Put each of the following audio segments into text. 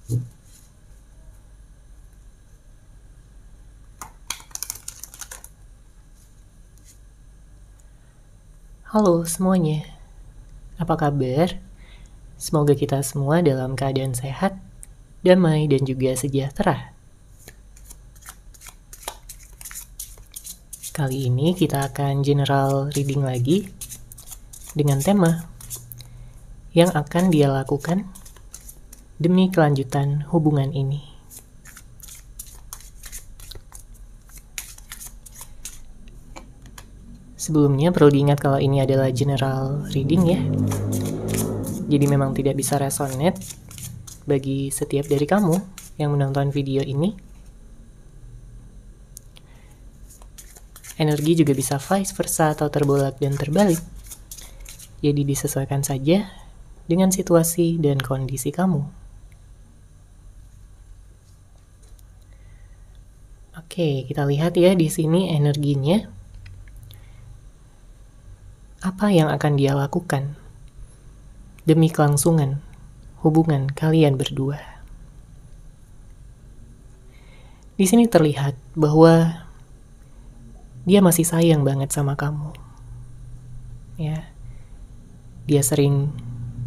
Halo semuanya, apa kabar? Semoga kita semua dalam keadaan sehat, damai, dan juga sejahtera. Kali ini kita akan general reading lagi dengan tema yang akan dia lakukan demi kelanjutan hubungan ini. Sebelumnya perlu diingat kalau ini adalah general reading ya. Jadi memang tidak bisa resonate bagi setiap dari kamu yang menonton video ini. Energi juga bisa vice versa atau terbolak dan terbalik. Jadi disesuaikan saja dengan situasi dan kondisi kamu. Oke, kita lihat ya di sini energinya. Apa yang akan dia lakukan demi kelangsungan hubungan kalian berdua? Di sini terlihat bahwa dia masih sayang banget sama kamu. Ya. Dia sering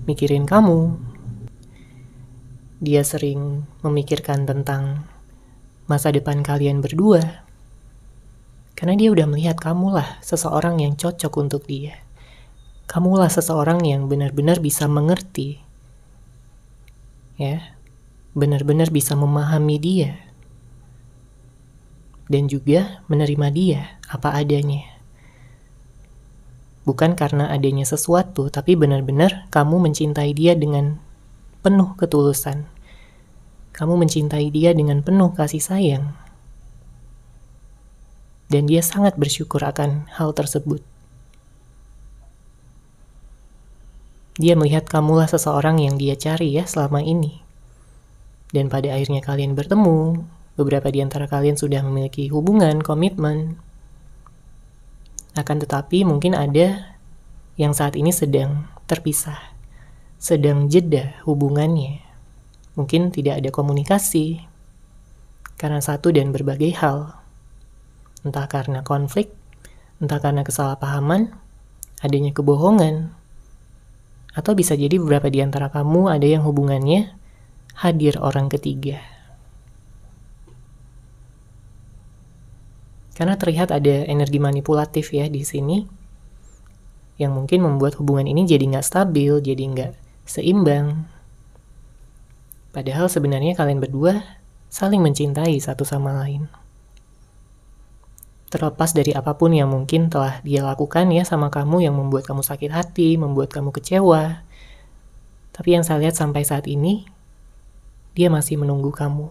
mikirin kamu. Dia sering memikirkan tentang masa depan kalian berdua. Karena dia udah melihat kamulah seseorang yang cocok untuk dia. Kamulah seseorang yang benar-benar bisa mengerti. Ya. Benar-benar bisa memahami dia. Dan juga menerima dia apa adanya. Bukan karena adanya sesuatu, tapi benar-benar kamu mencintai dia dengan penuh ketulusan. Kamu mencintai dia dengan penuh kasih sayang. Dan dia sangat bersyukur akan hal tersebut. Dia melihat kamulah seseorang yang dia cari ya selama ini. Dan pada akhirnya kalian bertemu, beberapa di antara kalian sudah memiliki hubungan, komitmen. Akan tetapi mungkin ada yang saat ini sedang terpisah, sedang jeda hubungannya. Mungkin tidak ada komunikasi, karena satu dan berbagai hal. Entah karena konflik, entah karena kesalahpahaman, adanya kebohongan, atau bisa jadi beberapa di antara kamu ada yang hubungannya hadir orang ketiga. Karena terlihat ada energi manipulatif ya di sini, yang mungkin membuat hubungan ini jadi nggak stabil, jadi nggak seimbang. Padahal sebenarnya kalian berdua saling mencintai satu sama lain. Terlepas dari apapun yang mungkin telah dia lakukan ya sama kamu yang membuat kamu sakit hati, membuat kamu kecewa. Tapi yang saya lihat sampai saat ini, dia masih menunggu kamu.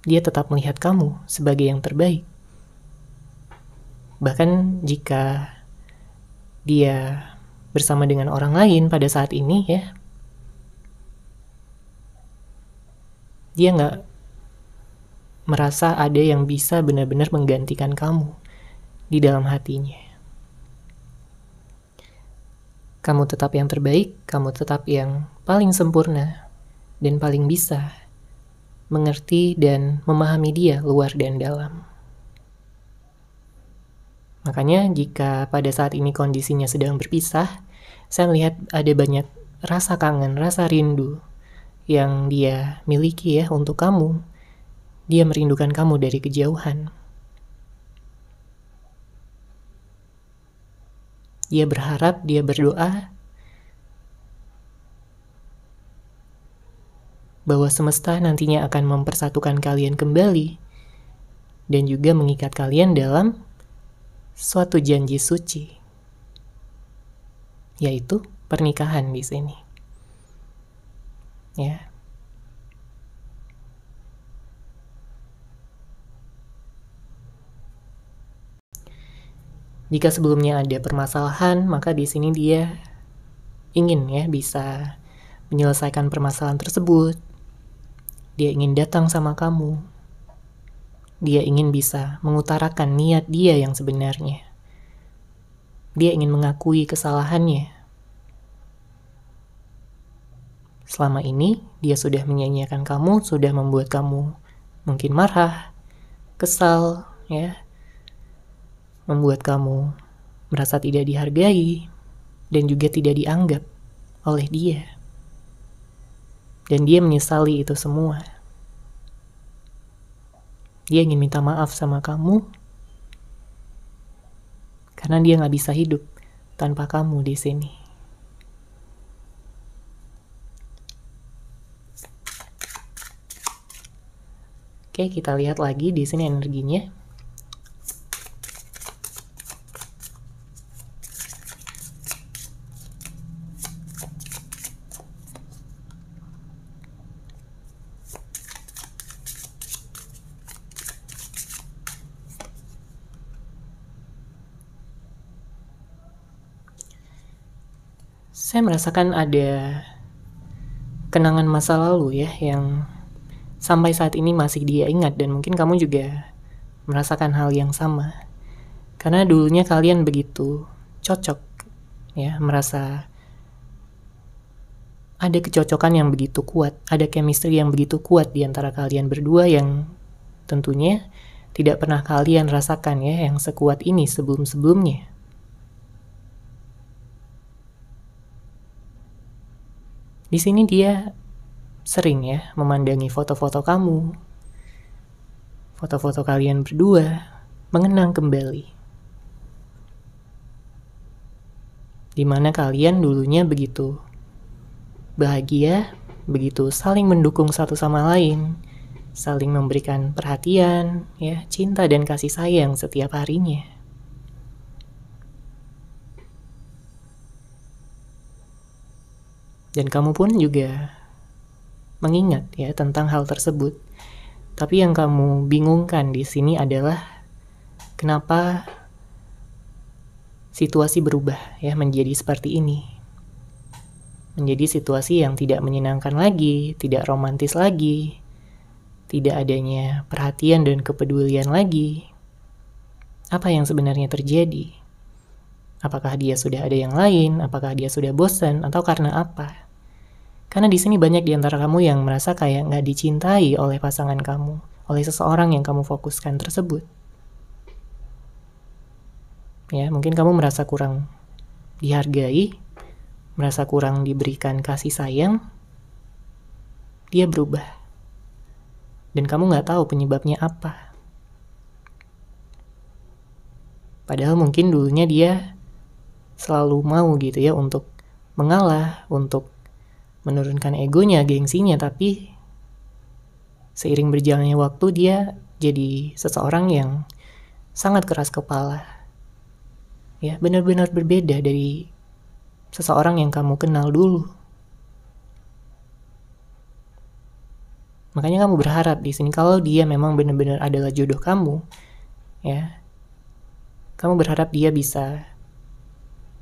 Dia tetap melihat kamu sebagai yang terbaik. Bahkan jika dia bersama dengan orang lain pada saat ini ya, dia nggak merasa ada yang bisa benar-benar menggantikan kamu di dalam hatinya. Kamu tetap yang terbaik, kamu tetap yang paling sempurna dan paling bisa mengerti dan memahami dia luar dan dalam. Makanya jika pada saat ini kondisinya sedang berpisah, saya melihat ada banyak rasa kangen, rasa rindu yang dia miliki ya untuk kamu. Dia merindukan kamu dari kejauhan. Dia berharap, dia berdoa bahwa semesta nantinya akan mempersatukan kalian kembali dan juga mengikat kalian dalam suatu janji suci, yaitu pernikahan di sini. Ya. Jika sebelumnya ada permasalahan, maka di sini dia ingin ya bisa menyelesaikan permasalahan tersebut. Dia ingin datang sama kamu. Dia ingin bisa mengutarakan niat dia yang sebenarnya. Dia ingin mengakui kesalahannya. selama ini dia sudah menyanyiakan kamu, sudah membuat kamu mungkin marah, kesal, ya, membuat kamu merasa tidak dihargai dan juga tidak dianggap oleh dia. Dan dia menyesali itu semua. Dia ingin minta maaf sama kamu karena dia nggak bisa hidup tanpa kamu di sini. Oke, kita lihat lagi di sini energinya. Saya merasakan ada kenangan masa lalu ya yang sampai saat ini masih dia ingat, dan mungkin kamu juga merasakan hal yang sama. Karena dulunya kalian begitu cocok ya, merasa ada kecocokan yang begitu kuat, ada chemistry yang begitu kuat di antara kalian berdua yang tentunya tidak pernah kalian rasakan ya yang sekuat ini sebelum-sebelumnya. Di sini dia sering ya memandangi foto-foto kamu, foto-foto kalian berdua, mengenang kembali. Dimana kalian dulunya begitu bahagia, begitu saling mendukung satu sama lain, saling memberikan perhatian, ya, cinta dan kasih sayang setiap harinya. Dan kamu pun juga mengingat ya tentang hal tersebut. Tapi yang kamu bingungkan di sini adalah kenapa situasi berubah ya menjadi seperti ini. Menjadi situasi yang tidak menyenangkan lagi, tidak romantis lagi, tidak adanya perhatian dan kepedulian lagi. Apa yang sebenarnya terjadi? Apakah dia sudah ada yang lain? Apakah dia sudah bosan? Atau karena apa? Karena di sini banyak di antara kamu yang merasa kayak nggak dicintai oleh pasangan kamu, oleh seseorang yang kamu fokuskan tersebut. Ya, mungkin kamu merasa kurang dihargai, merasa kurang diberikan kasih sayang. Dia berubah. Dan kamu nggak tahu penyebabnya apa. Padahal mungkin dulunya dia selalu mau gitu ya untuk mengalah, untuk menurunkan egonya, gengsinya, tapi seiring berjalannya waktu dia jadi seseorang yang sangat keras kepala. Ya, benar-benar berbeda dari seseorang yang kamu kenal dulu. Makanya kamu berharap di sini kalau dia memang benar-benar adalah jodoh kamu, ya. Kamu berharap dia bisa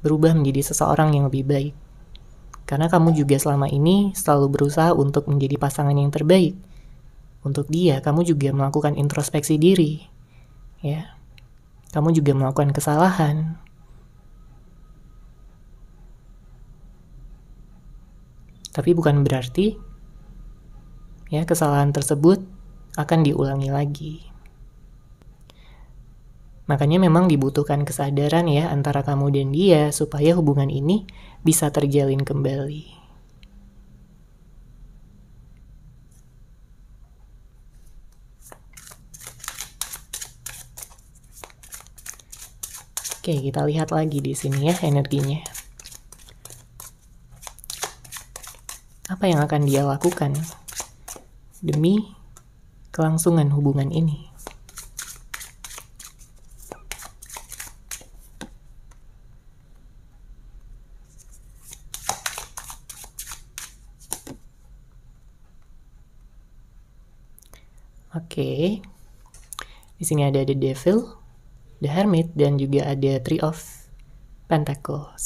berubah menjadi seseorang yang lebih baik. Karena kamu juga selama ini selalu berusaha untuk menjadi pasangan yang terbaik. Untuk dia, kamu juga melakukan introspeksi diri. Ya. Kamu juga melakukan kesalahan. Tapi bukan berarti ya kesalahan tersebut akan diulangi lagi. Makanya memang dibutuhkan kesadaran ya antara kamu dan dia supaya hubungan ini bisa terjalin kembali. Oke, kita lihat lagi di sini ya energinya. Apa yang akan dia lakukan demi kelangsungan hubungan ini? Oke. Di sini ada The Devil, The Hermit, dan juga ada Three of Pentacles.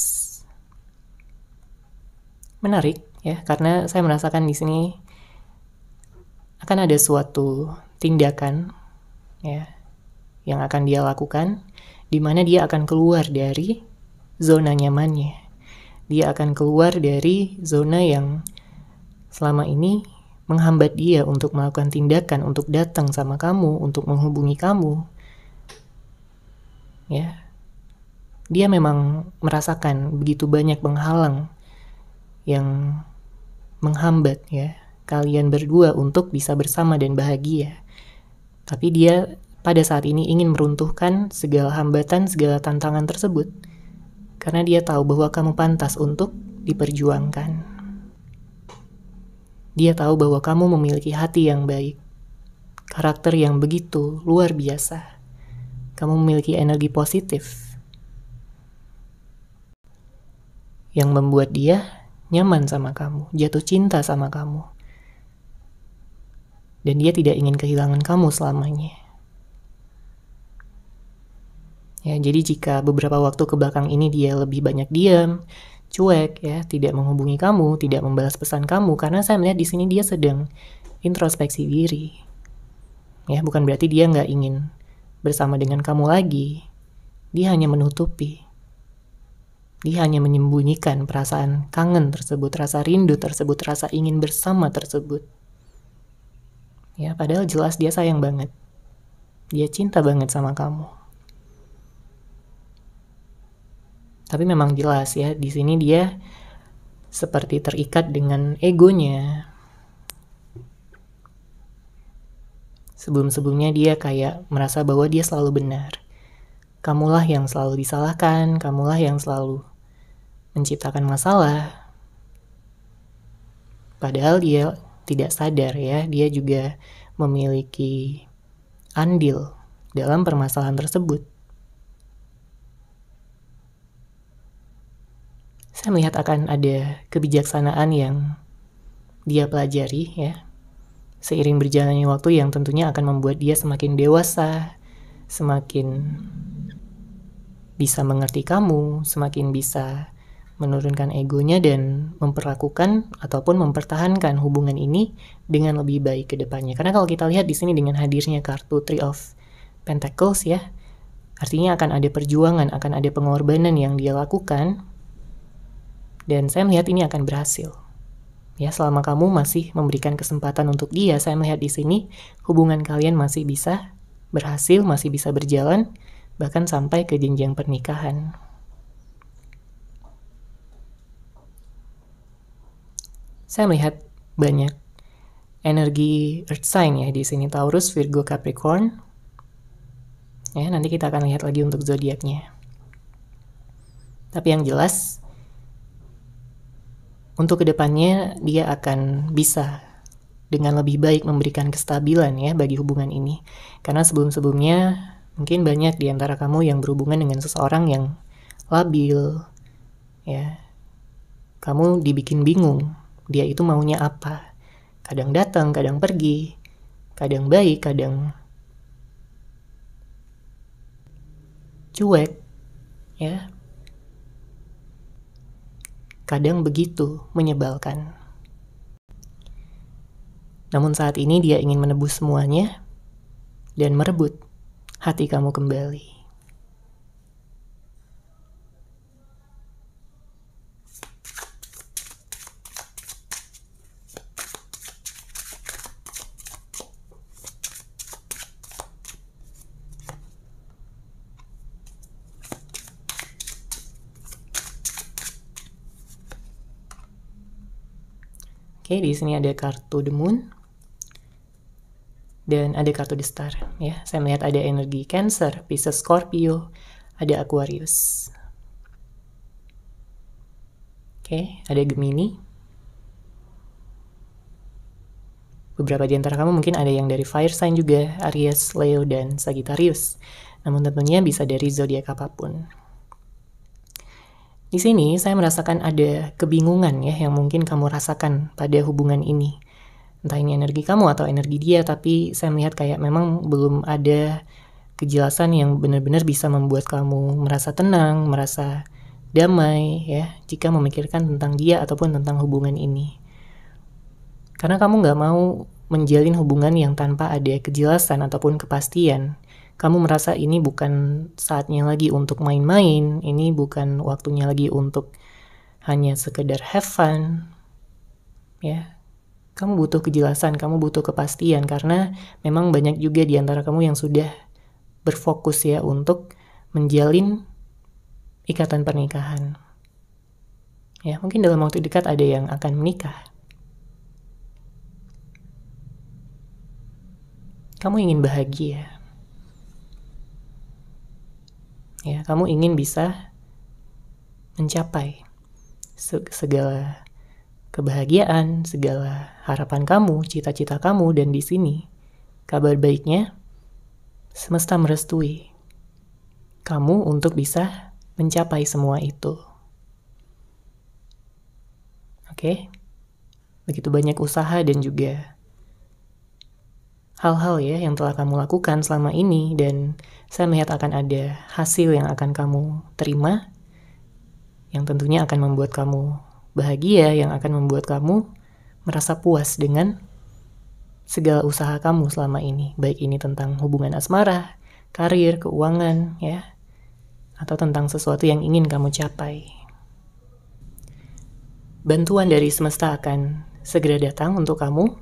Menarik ya, karena saya merasakan di sini akan ada suatu tindakan ya yang akan dia lakukan, di mana dia akan keluar dari zona nyamannya. Dia akan keluar dari zona yang selama ini menghambat dia untuk melakukan tindakan, untuk datang sama kamu, untuk menghubungi kamu. Ya, dia memang merasakan begitu banyak penghalang yang menghambat ya kalian berdua untuk bisa bersama dan bahagia. Tapi dia pada saat ini ingin meruntuhkan segala hambatan, segala tantangan tersebut. Karena dia tahu bahwa kamu pantas untuk diperjuangkan. Dia tahu bahwa kamu memiliki hati yang baik, karakter yang begitu luar biasa. Kamu memiliki energi positif yang membuat dia nyaman sama kamu, jatuh cinta sama kamu. Dan dia tidak ingin kehilangan kamu selamanya. Ya, jadi jika beberapa waktu ke belakang ini dia lebih banyak diam, cuek ya, tidak menghubungi kamu, tidak membalas pesan kamu, karena saya melihat di sini dia sedang introspeksi diri. Ya, bukan berarti dia nggak ingin bersama dengan kamu lagi. Dia hanya menutupi. Dia hanya menyembunyikan perasaan kangen tersebut, rasa rindu tersebut, rasa ingin bersama tersebut. Ya, padahal jelas dia sayang banget. Dia cinta banget sama kamu. Tapi memang jelas ya, di sini dia seperti terikat dengan egonya. Sebelum-sebelumnya dia kayak merasa bahwa dia selalu benar. Kamulah yang selalu disalahkan, kamulah yang selalu menciptakan masalah. Padahal dia tidak sadar ya, dia juga memiliki andil dalam permasalahan tersebut. Saya melihat akan ada kebijaksanaan yang dia pelajari ya, seiring berjalannya waktu yang tentunya akan membuat dia semakin dewasa, semakin bisa mengerti kamu, semakin bisa menurunkan egonya dan memperlakukan ataupun mempertahankan hubungan ini dengan lebih baik ke depannya. Karena kalau kita lihat di sini dengan hadirnya kartu Three of Pentacles ya, artinya akan ada perjuangan, akan ada pengorbanan yang dia lakukan. Dan saya melihat ini akan berhasil. Ya, selama kamu masih memberikan kesempatan untuk dia, saya melihat di sini hubungan kalian masih bisa berhasil, masih bisa berjalan, bahkan sampai ke jenjang pernikahan. Saya melihat banyak energi earth sign ya di sini, Taurus, Virgo, Capricorn. Ya, nanti kita akan lihat lagi untuk zodiaknya. Tapi yang jelas, untuk kedepannya dia akan bisa dengan lebih baik memberikan kestabilan ya bagi hubungan ini. Karena sebelum-sebelumnya mungkin banyak di antara kamu yang berhubungan dengan seseorang yang labil ya. Kamu dibikin bingung, dia itu maunya apa. Kadang datang, kadang pergi, kadang baik, kadang cuek ya. Kadang begitu menyebalkan. Namun saat ini dia ingin menebus semuanya dan merebut hati kamu kembali. Oke, di sini ada kartu The Moon dan ada kartu The Star ya. Saya melihat ada energi Cancer, Pisces, Scorpio, ada Aquarius. Oke, ada Gemini. Beberapa di antara kamu mungkin ada yang dari fire sign juga, Aries, Leo, dan Sagittarius. Namun tentunya bisa dari zodiak apapun. Di sini saya merasakan ada kebingungan ya yang mungkin kamu rasakan pada hubungan ini. Entah ini energi kamu atau energi dia, tapi saya melihat kayak memang belum ada kejelasan yang benar-benar bisa membuat kamu merasa tenang, merasa damai ya, jika memikirkan tentang dia ataupun tentang hubungan ini. Karena kamu gak mau menjalin hubungan yang tanpa ada kejelasan ataupun kepastian. Kamu merasa ini bukan saatnya lagi untuk main-main, ini bukan waktunya lagi untuk hanya sekedar have fun, ya. Kamu butuh kejelasan, kamu butuh kepastian, karena memang banyak juga di antara kamu yang sudah berfokus ya untuk menjalin ikatan pernikahan. Ya, mungkin dalam waktu dekat ada yang akan menikah. Kamu ingin bahagia. Ya, kamu ingin bisa mencapai segala kebahagiaan, segala harapan kamu, cita-cita kamu, dan di sini kabar baiknya, semesta merestui kamu untuk bisa mencapai semua itu. Oke? Begitu banyak usaha dan juga hal-hal ya yang telah kamu lakukan selama ini, dan saya melihat akan ada hasil yang akan kamu terima, yang tentunya akan membuat kamu bahagia, yang akan membuat kamu merasa puas dengan segala usaha kamu selama ini, baik ini tentang hubungan asmara, karir, keuangan, ya, atau tentang sesuatu yang ingin kamu capai. Bantuan dari semesta akan segera datang untuk kamu.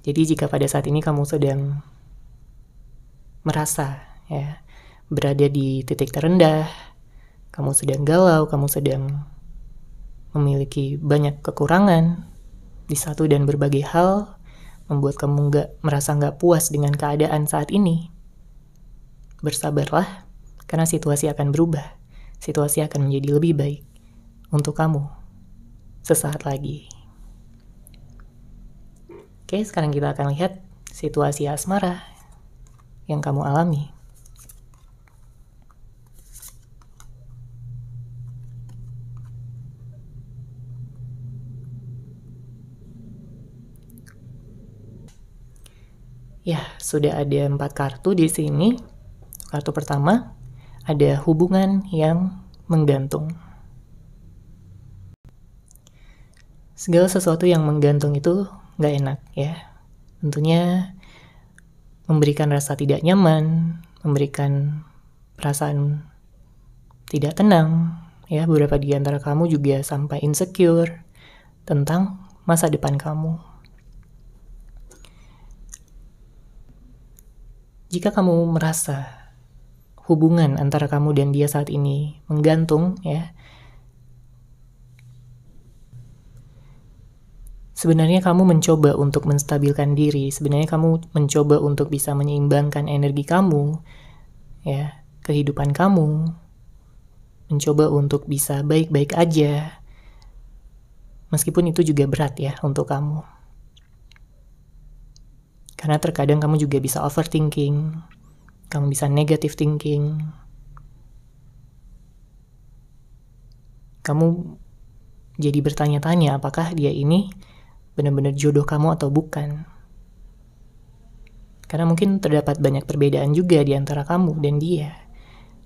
Jadi jika pada saat ini kamu sedang merasa ya berada di titik terendah, kamu sedang galau, kamu sedang memiliki banyak kekurangan di satu dan berbagai hal, membuat kamu merasa nggak puas dengan keadaan saat ini, bersabarlah, karena situasi akan berubah. Situasi akan menjadi lebih baik untuk kamu sesaat lagi. Oke, sekarang kita akan lihat situasi asmara yang kamu alami. Ya, sudah ada 4 kartu di sini. Kartu pertama, ada hubungan yang menggantung. Segala sesuatu yang menggantung itu gak enak ya. Tentunya memberikan rasa tidak nyaman, memberikan perasaan tidak tenang. Ya, beberapa di antara kamu juga sampai insecure tentang masa depan kamu. Jika kamu merasa hubungan antara kamu dan dia saat ini menggantung ya, sebenarnya kamu mencoba untuk menstabilkan diri, sebenarnya kamu mencoba untuk bisa menyeimbangkan energi kamu, ya, kehidupan kamu, mencoba untuk bisa baik-baik aja, meskipun itu juga berat ya untuk kamu. Karena terkadang kamu juga bisa overthinking, kamu bisa negative thinking, kamu jadi bertanya-tanya apakah dia ini benar-benar jodoh kamu atau bukan. Karena mungkin terdapat banyak perbedaan juga di antara kamu dan dia.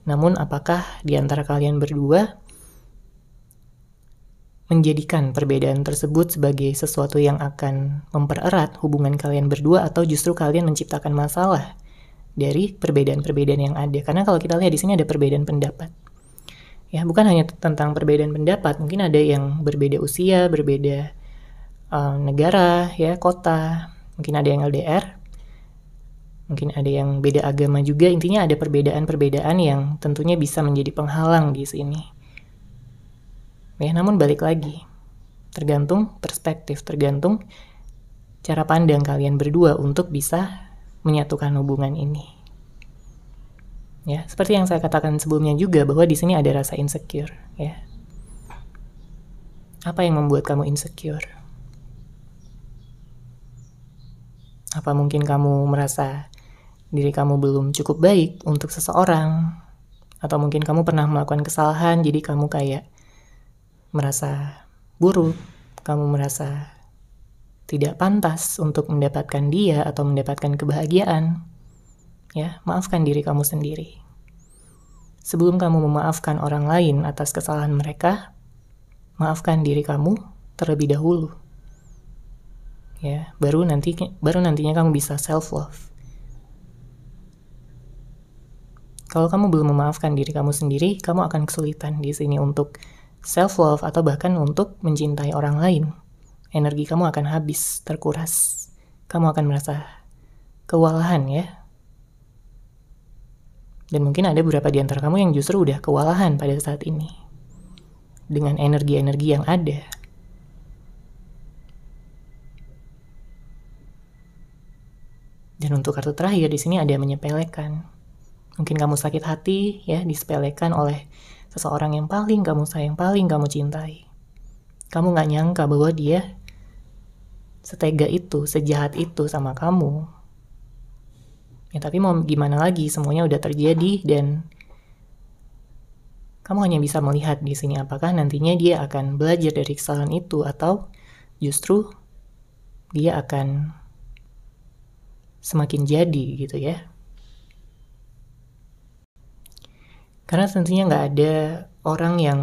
Namun apakah di antara kalian berdua menjadikan perbedaan tersebut sebagai sesuatu yang akan mempererat hubungan kalian berdua, atau justru kalian menciptakan masalah dari perbedaan-perbedaan yang ada? Karena kalau kita lihat di sini ada perbedaan pendapat. Ya, bukan hanya tentang perbedaan pendapat, mungkin ada yang berbeda usia, berbeda negara, ya, kota, mungkin ada yang LDR, mungkin ada yang beda agama juga. Intinya ada perbedaan-perbedaan yang tentunya bisa menjadi penghalang di sini. Ya, namun balik lagi, tergantung perspektif, tergantung cara pandang kalian berdua untuk bisa menyatukan hubungan ini. Ya, seperti yang saya katakan sebelumnya juga, bahwa di sini ada rasa insecure, ya. Apa yang membuat kamu insecure? Apa mungkin kamu merasa diri kamu belum cukup baik untuk seseorang? Atau mungkin kamu pernah melakukan kesalahan, jadi kamu kayak merasa buruk, kamu merasa tidak pantas untuk mendapatkan dia atau mendapatkan kebahagiaan. Ya, maafkan diri kamu sendiri. Sebelum kamu memaafkan orang lain atas kesalahan mereka, maafkan diri kamu terlebih dahulu. Ya, baru nantinya kamu bisa self love. Kalau kamu belum memaafkan diri kamu sendiri, kamu akan kesulitan di sini untuk self love atau bahkan untuk mencintai orang lain. energi kamu akan habis, terkuras. Kamu akan merasa kewalahan ya. Dan mungkin ada beberapa di antara kamu yang justru udah kewalahan pada saat ini. Dengan energi-energi yang ada. Dan untuk kartu terakhir di sini ada menyepelekan. Mungkin kamu sakit hati ya, disepelekan oleh seseorang yang paling kamu sayang, paling kamu cintai. Kamu gak nyangka bahwa dia setega itu, sejahat itu sama kamu. Ya tapi mau gimana lagi, semuanya udah terjadi dan kamu hanya bisa melihat di sini apakah nantinya dia akan belajar dari kesalahan itu atau justru dia akan semakin jadi gitu ya. Karena tentunya nggak ada orang yang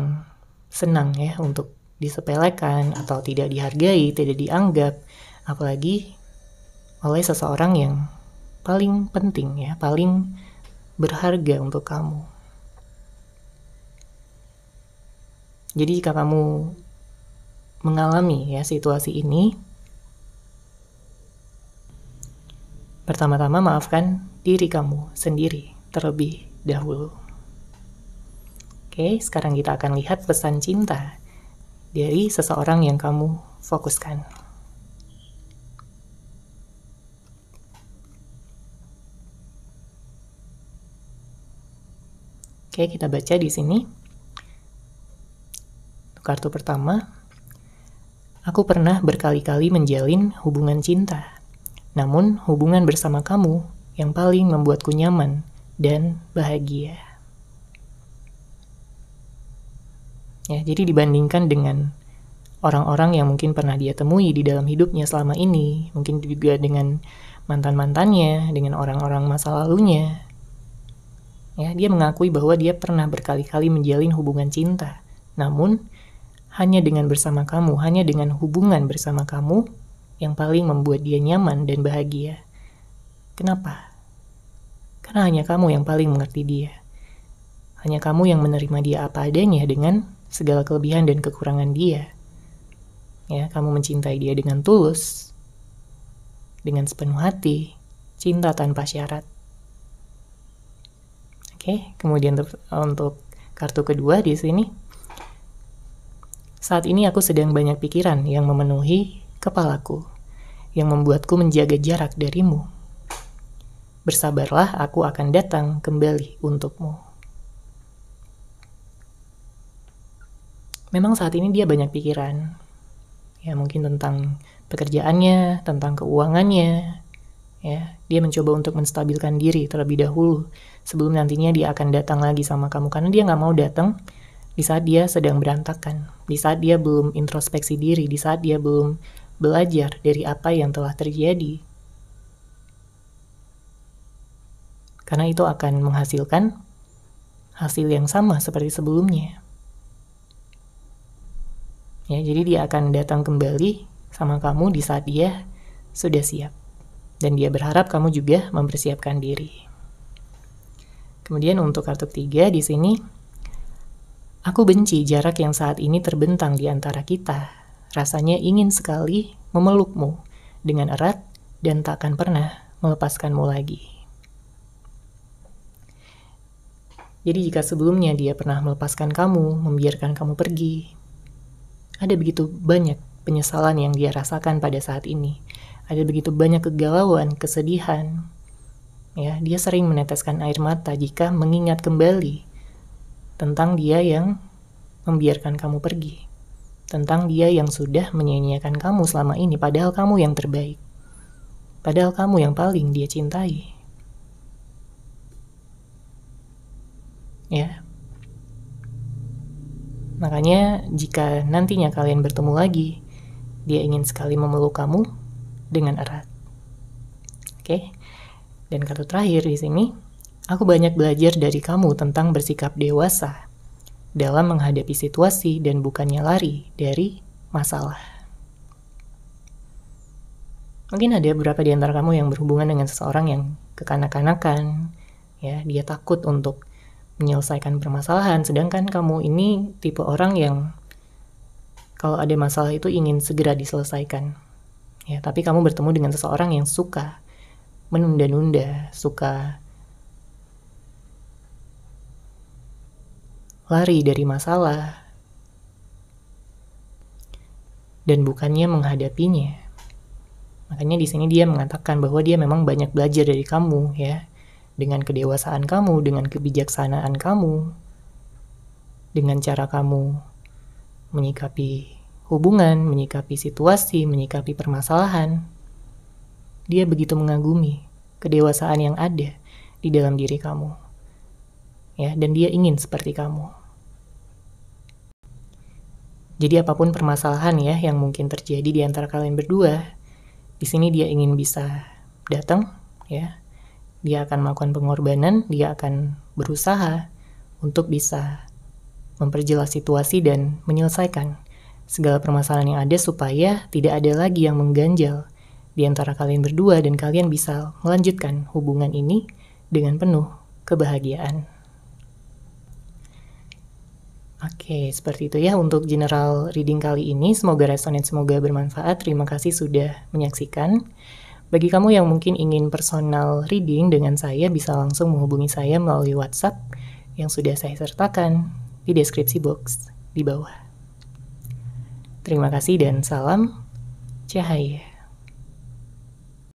senang ya untuk disepelekan atau tidak dihargai, tidak dianggap, apalagi oleh seseorang yang paling penting ya, paling berharga untuk kamu. Jadi jika kamu mengalami ya situasi ini, pertama-tama maafkan diri kamu sendiri terlebih dahulu. Oke, sekarang kita akan lihat pesan cinta dari seseorang yang kamu fokuskan. Oke, kita baca di sini. Kartu pertama, aku pernah berkali-kali menjalin hubungan cinta. Namun hubungan bersama kamu yang paling membuatku nyaman dan bahagia. Ya, jadi dibandingkan dengan orang-orang yang mungkin pernah dia temui di dalam hidupnya selama ini, mungkin juga dengan mantan-mantannya, dengan orang-orang masa lalunya. Ya, dia mengakui bahwa dia pernah berkali-kali menjalin hubungan cinta. Namun, hanya dengan bersama kamu, hanya dengan hubungan bersama kamu yang paling membuat dia nyaman dan bahagia. Kenapa? Karena hanya kamu yang paling mengerti dia. Hanya kamu yang menerima dia apa adanya dengan segala kelebihan dan kekurangan dia. Ya, kamu mencintai dia dengan tulus, dengan sepenuh hati, cinta tanpa syarat. Oke, kemudian untuk kartu kedua di sini. Saat ini aku sedang banyak pikiran yang memenuhi kepalaku, yang membuatku menjaga jarak darimu. Bersabarlah, aku akan datang kembali untukmu. Memang saat ini dia banyak pikiran. Ya, mungkin tentang pekerjaannya, tentang keuangannya. Ya, dia mencoba untuk menstabilkan diri terlebih dahulu sebelum nantinya dia akan datang lagi sama kamu, karena dia nggak mau datang di saat dia sedang berantakan, di saat dia belum introspeksi diri, di saat dia belum belajar dari apa yang telah terjadi. Karena itu akan menghasilkan hasil yang sama seperti sebelumnya. Ya, jadi dia akan datang kembali sama kamu di saat dia sudah siap. Dan dia berharap kamu juga mempersiapkan diri. Kemudian untuk kartu ketiga di sini, aku benci jarak yang saat ini terbentang di antara kita. Rasanya ingin sekali memelukmu dengan erat dan tak akan pernah melepaskanmu lagi. Jadi jika sebelumnya dia pernah melepaskan kamu, membiarkan kamu pergi, ada begitu banyak penyesalan yang dia rasakan pada saat ini. Ada begitu banyak kegalauan, kesedihan. Ya, dia sering meneteskan air mata jika mengingat kembali tentang dia yang membiarkan kamu pergi. Tentang dia yang sudah menyia-nyiakan kamu selama ini, padahal kamu yang terbaik. Padahal kamu yang paling dia cintai. Ya. Makanya jika nantinya kalian bertemu lagi, dia ingin sekali memeluk kamu dengan erat. Oke. Dan kartu terakhir di sini, aku banyak belajar dari kamu tentang bersikap dewasa dalam menghadapi situasi dan bukannya lari dari masalah. Mungkin ada beberapa di antara kamu yang berhubungan dengan seseorang yang kekanak-kanakan, ya, dia takut untuk menyelesaikan permasalahan, sedangkan kamu ini tipe orang yang kalau ada masalah itu ingin segera diselesaikan. Ya, tapi kamu bertemu dengan seseorang yang suka menunda-nunda, suka lari dari masalah, dan bukannya menghadapinya. Makanya di sini dia mengatakan bahwa dia memang banyak belajar dari kamu, ya, dengan kedewasaan kamu, dengan kebijaksanaan kamu, dengan cara kamu menyikapi hubungan, menyikapi situasi, menyikapi permasalahan. Dia begitu mengagumi kedewasaan yang ada di dalam diri kamu, ya, dan dia ingin seperti kamu. Jadi apapun permasalahan ya yang mungkin terjadi di antara kalian berdua, di sini dia ingin bisa datang, ya. Dia akan melakukan pengorbanan, dia akan berusaha untuk bisa memperjelas situasi dan menyelesaikan segala permasalahan yang ada supaya tidak ada lagi yang mengganjal di antara kalian berdua dan kalian bisa melanjutkan hubungan ini dengan penuh kebahagiaan. Oke, seperti itu ya untuk general reading kali ini. Semoga resonate, semoga bermanfaat. Terima kasih sudah menyaksikan. Bagi kamu yang mungkin ingin personal reading dengan saya, bisa langsung menghubungi saya melalui WhatsApp yang sudah saya sertakan di deskripsi box di bawah. Terima kasih dan salam cahaya.